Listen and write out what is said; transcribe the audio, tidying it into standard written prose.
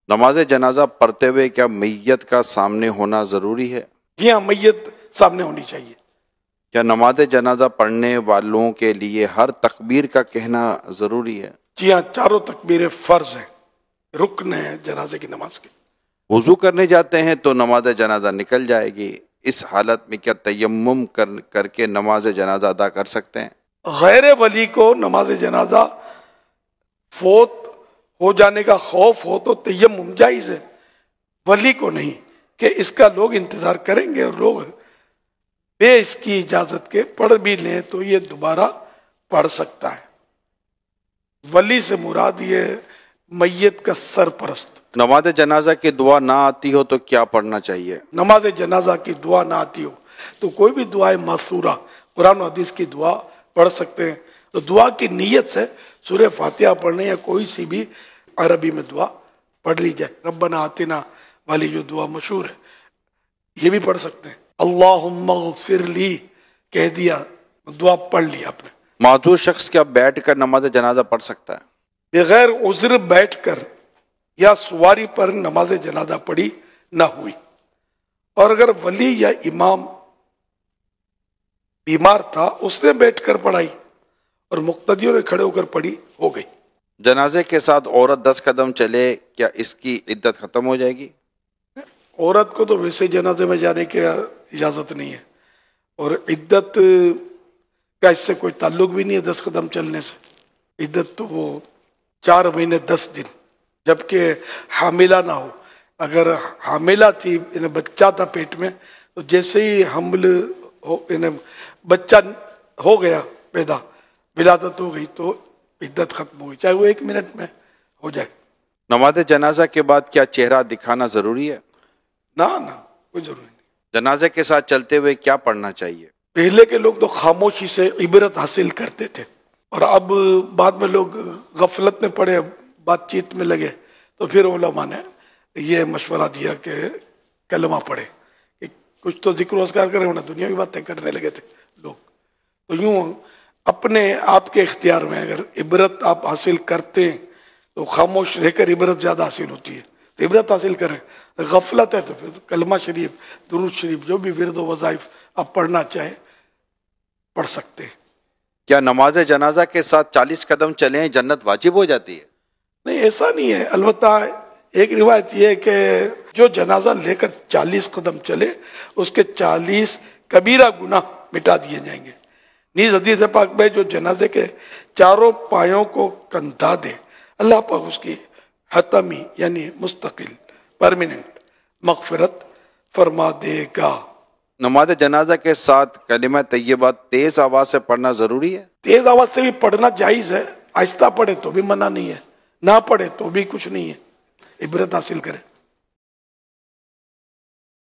نماز جنازہ پڑھتے ہوئے کیا میت کا سامنے ہونا ضروری ہے؟ جی ہاں، میت سامنے ہونی چاہیے۔ کیا نماز جنازہ پڑھنے والوں کے لیے ہر تکبیر کا کہنا ضروری ہے؟ جی ہاں، چاروں تکبیریں فرض ہیں، رکن ہیں جنازے کی نماز کے۔ وضو کرنے جاتے ہیں تو نماز جنازہ نکل جائے گی، اس حالت میں کیا تیمم کر کے نماز جنازہ ادا کر سکتے ہیں؟ غیر ولی کو نماز جنازہ فوت ہو جانے کا خوف ہو تو تیمم جائز ہے، ولی کو نہیں کہ اس کا لوگ انتظار کریں گے اور لوگ بے اس کی اجازت کے پڑھ بھی لیں تو یہ دوبارہ پڑھ سکتا ہے۔ ولی سے مراد یہ میت کا سرپرست۔ نماز جنازہ کی دعا نہ آتی ہو تو کیا پڑھنا چاہیے؟ نماز جنازہ کی دعا نہ آتی ہو تو کوئی بھی دعائے ماثورہ قرآن و حدیث کی دعا پڑھ سکتے ہیں۔ تو دعا کی نیت سے سورہ فاتحہ پڑھنے یا کوئی سی بھی عربی میں دعا پڑھ لی جائے، ربنا آتنا والی جو دعا مشہور ہے یہ بھی پڑھ سکتے ہیں۔ اللہم اغفر لی کہہ دیا، دعا پڑھ لی آپ نے۔ معذور شخص کیا بیٹھ کر نماز جنازہ پڑھ سکتا ہے؟ بغیر عذر بیٹھ کر یا سواری پر نماز جنازہ پڑھی نہ ہوئی، اور اگر ولی یا امام بیمار تھا اس نے بیٹھ کر پڑھائی اور مقتدیوں نے کھڑے ہو کر پڑھی، ہو گئی۔ جنازے کے ساتھ عورت 10 قدم چلے کیا اس کی عدت ختم ہو جائے گی؟ عورت کو تو ویسے جنازے میں جانے کی اجازت نہیں ہے، اور عدت کا اس سے کوئی تعلق بھی نہیں ہے 10 قدم چلنے سے۔ عدت تو وہ 4 مہینے 10 دن، جبکہ حاملہ نہ ہو۔ اگر حاملہ تھی، انہیں بچہ تھا پیٹ میں، تو جیسے ہی حمل ہو، انہیں بچہ ہو گیا پیدا، ولادت ہو گئی تو عدت ختم ہو گئی، چاہے وہ 1 منٹ میں ہو جائے۔ نماز جنازہ کے بعد کیا چہرہ دکھانا ضروری ہے؟ نہ کوئی ضروری نہیں۔ جنازے کے ساتھ چلتے ہوئے کیا پڑھنا چاہیے؟ پہلے کے لوگ تو خاموشی سے عبرت حاصل کرتے تھے، اور اب بعد میں لوگ غفلت میں پڑے، بات چیت میں لگے، تو پھر علماء نے یہ مشورہ دیا کہ کلمہ پڑھے، کہ کچھ تو ذکر و اذکار کرے، ورنہ دنیاوی باتیں کرنے لگے تھے لوگ۔ تو یوں اپنے آپ کے اختیار میں اگر عبرت آپ حاصل کرتے ہیں تو خاموش رہ کر عبرت زیادہ حاصل ہوتی ہے، تو عبرت حاصل کریں۔ غفلت ہے تو پھر کلمہ شریف، درود شریف، جو بھی ورد و وظائف آپ پڑھنا چاہیں پڑھ سکتے ہیں۔ کیا نماز جنازہ کے ساتھ 40 قدم چلیں جنت واجب ہو جاتی ہے؟ نہیں، ایسا نہیں ہے۔ البتہ ایک روایت یہ ہے کہ جو جنازہ لے کر 40 قدم چلے اس کے 40 کبیرہ گناہ مٹا دیے جائیں گے۔ نیز حدیث پاک میں جو جنازے کے چاروں پایوں کو کندھا دے، اللہ پاک اس کی حتمی یعنی مستقل پرمیننٹ مغفرت فرما دے گا۔ نماز جنازہ کے ساتھ کلمہ طیبہ تیز آواز سے پڑھنا ضروری ہے؟ تیز آواز سے بھی پڑھنا جائز ہے، آہستہ پڑھے تو بھی منع نہیں ہے، نہ پڑھے تو بھی کچھ نہیں ہے، عبرت حاصل کرے۔